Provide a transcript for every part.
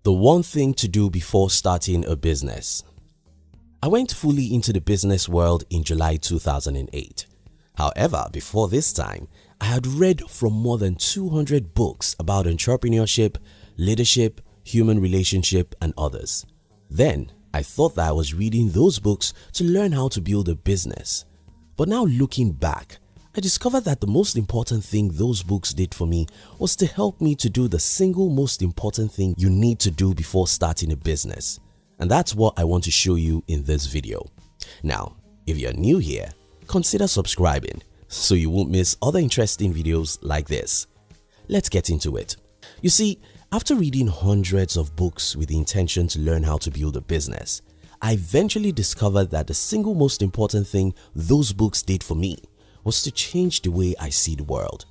The one thing to do before starting a business. I went fully into the business world in July 2008. However, before this time, I had read from more than 200 books about entrepreneurship, leadership, human relationship, and others. Then, I thought that I was reading those books to learn how to build a business. But now looking back, I discovered that the most important thing those books did for me was to help me to do the single most important thing you need to do before starting a business. And that's what I want to show you in this video. Now, if you're new here, consider subscribing so you won't miss other interesting videos like this. Let's get into it. You see, after reading hundreds of books with the intention to learn how to build a business, I eventually discovered that the single most important thing those books did for me was to change the way I see the world.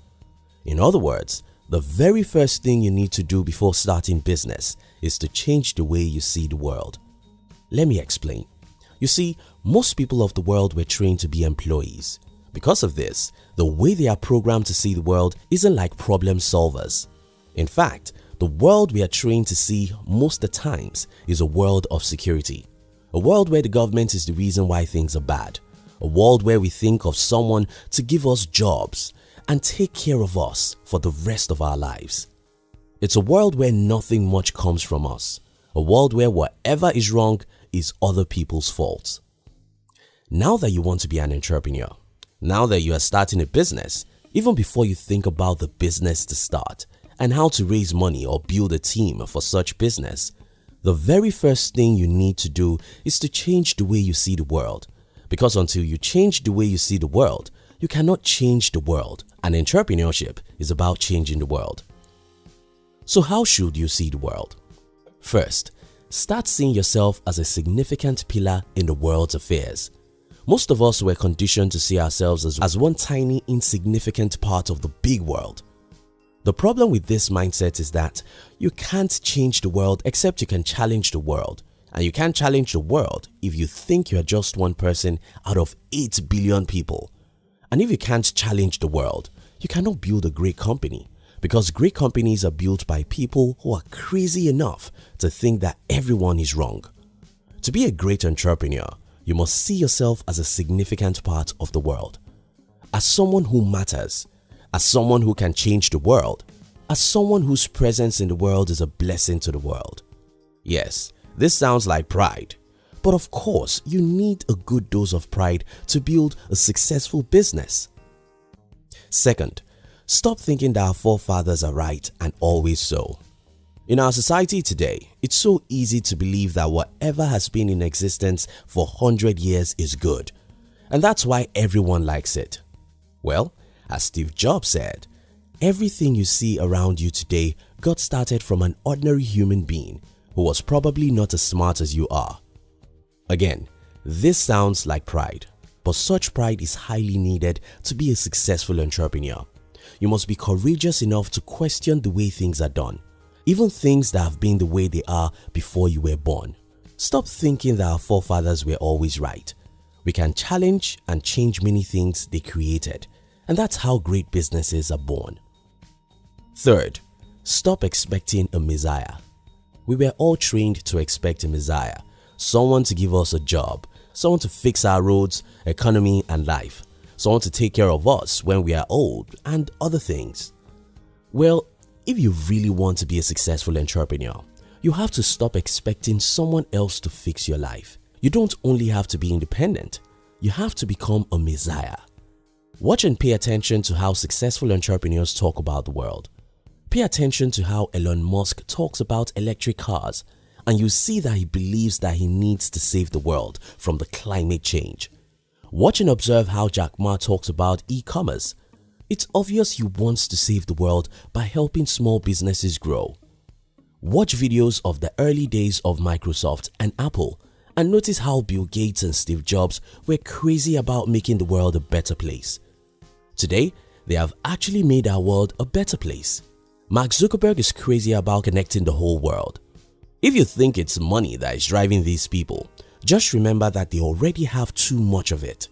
In other words, the very first thing you need to do before starting business is to change the way you see the world. Let me explain. You see, most people of the world were trained to be employees. Because of this, the way they are programmed to see the world isn't like problem solvers. In fact, the world we are trained to see most of the times is a world of security. A world where the government is the reason why things are bad. A world where we think of someone to give us jobs and take care of us for the rest of our lives. It's a world where nothing much comes from us. A world where whatever is wrong is other people's faults. Now that you want to be an entrepreneur, now that you are starting a business, even before you think about the business to start and how to raise money or build a team for such business, the very first thing you need to do is to change the way you see the world. Because until you change the way you see the world, you cannot change the world, and entrepreneurship is about changing the world. So how should you see the world? First, start seeing yourself as a significant pillar in the world's affairs. Most of us were conditioned to see ourselves as one tiny, insignificant part of the big world. The problem with this mindset is that you can't change the world except you can challenge the world. And you can't challenge the world if you think you're just one person out of 8 billion people. And if you can't challenge the world, you cannot build a great company, because great companies are built by people who are crazy enough to think that everyone is wrong. To be a great entrepreneur, you must see yourself as a significant part of the world, as someone who matters, as someone who can change the world, as someone whose presence in the world is a blessing to the world. Yes, this sounds like pride, but of course you need a good dose of pride to build a successful business. Second, stop thinking that our forefathers are right and always so. In our society today, it's so easy to believe that whatever has been in existence for 100 years is good, and that's why everyone likes it. Well, as Steve Jobs said, everything you see around you today got started from an ordinary human being who was probably not as smart as you are. Again, this sounds like pride, but such pride is highly needed to be a successful entrepreneur. You must be courageous enough to question the way things are done, even things that have been the way they are before you were born. Stop thinking that our forefathers were always right. We can challenge and change many things they created, and that's how great businesses are born. Third, stop expecting a messiah. We were all trained to expect a messiah, someone to give us a job, someone to fix our roads, economy and life, someone to take care of us when we are old and other things. Well, if you really want to be a successful entrepreneur, you have to stop expecting someone else to fix your life. You don't only have to be independent, you have to become a messiah. Watch and pay attention to how successful entrepreneurs talk about the world. Pay attention to how Elon Musk talks about electric cars, and you see that he believes that he needs to save the world from the climate change. Watch and observe how Jack Ma talks about e-commerce. It's obvious he wants to save the world by helping small businesses grow. Watch videos of the early days of Microsoft and Apple and notice how Bill Gates and Steve Jobs were crazy about making the world a better place. Today, they have actually made our world a better place. Mark Zuckerberg is crazy about connecting the whole world. If you think it's money that is driving these people, just remember that they already have too much of it.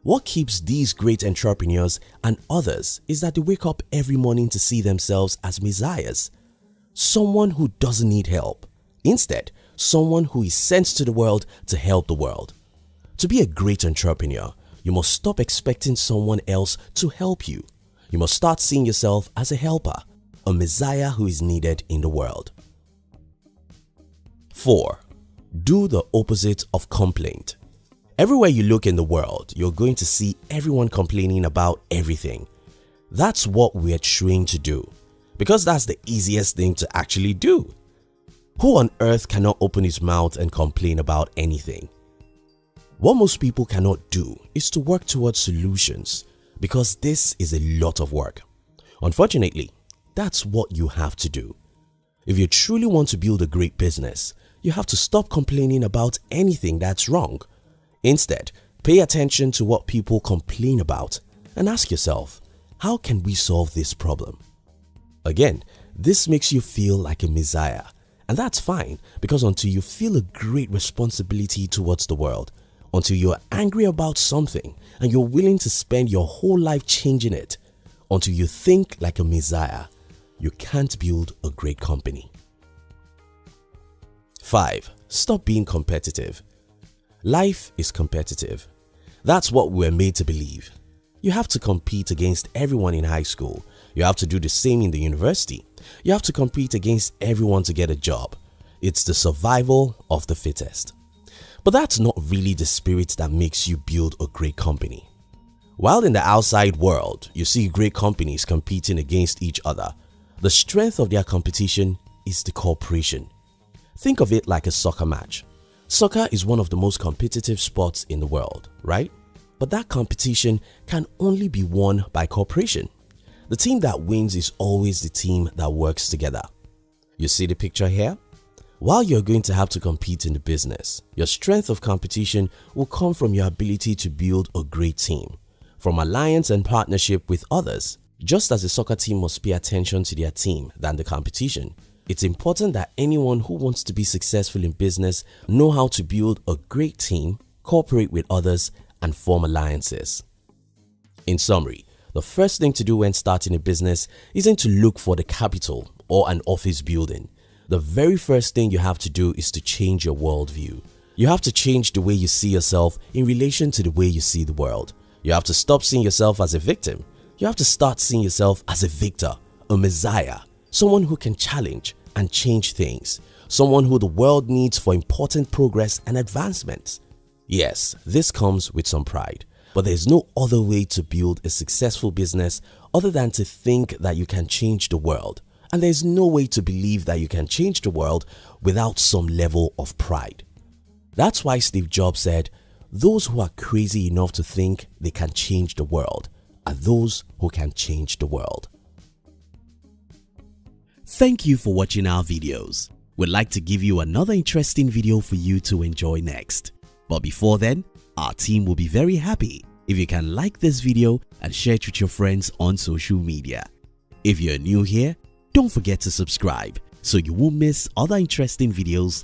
What keeps these great entrepreneurs and others is that they wake up every morning to see themselves as messiahs. Someone who doesn't need help. Instead, someone who is sent to the world to help the world. To be a great entrepreneur, you must stop expecting someone else to help you. You must start seeing yourself as a helper, a messiah who is needed in the world. 4. Do the opposite of complaint. Everywhere you look in the world, you're going to see everyone complaining about everything. That's what we're trained to do, because that's the easiest thing to actually do. Who on earth cannot open his mouth and complain about anything? What most people cannot do is to work towards solutions, because this is a lot of work. Unfortunately, that's what you have to do. If you truly want to build a great business, you have to stop complaining about anything that's wrong. Instead, pay attention to what people complain about and ask yourself, how can we solve this problem? Again, this makes you feel like a messiah, and that's fine, because until you feel a great responsibility towards the world, until you're angry about something and you're willing to spend your whole life changing it, until you think like a messiah, you can't build a great company. 5. Stop being competitive. Life is competitive. That's what we're made to believe. You have to compete against everyone in high school. You have to do the same in the university. You have to compete against everyone to get a job. It's the survival of the fittest. But that's not really the spirit that makes you build a great company. While in the outside world, you see great companies competing against each other, the strength of their competition is the cooperation. Think of it like a soccer match. Soccer is one of the most competitive sports in the world, right? But that competition can only be won by cooperation. The team that wins is always the team that works together. You see the picture here? While you're going to have to compete in the business, your strength of competition will come from your ability to build a great team, from alliance and partnership with others. Just as a soccer team must pay attention to their team than the competition, it's important that anyone who wants to be successful in business know how to build a great team, cooperate with others, and form alliances. In summary, the first thing to do when starting a business isn't to look for the capital or an office building. The very first thing you have to do is to change your worldview. You have to change the way you see yourself in relation to the way you see the world. You have to stop seeing yourself as a victim. You have to start seeing yourself as a victor, a messiah, someone who can challenge and change things, someone who the world needs for important progress and advancement. Yes, this comes with some pride, but there's no other way to build a successful business other than to think that you can change the world. And there's no way to believe that you can change the world without some level of pride. That's why Steve Jobs said, "Those who are crazy enough to think they can change the world are those who can change the world." Thank you for watching our videos. We'd like to give you another interesting video for you to enjoy next. But before then, our team will be very happy if you can like this video and share it with your friends on social media. If you're new here, don't forget to subscribe so you won't miss other interesting videos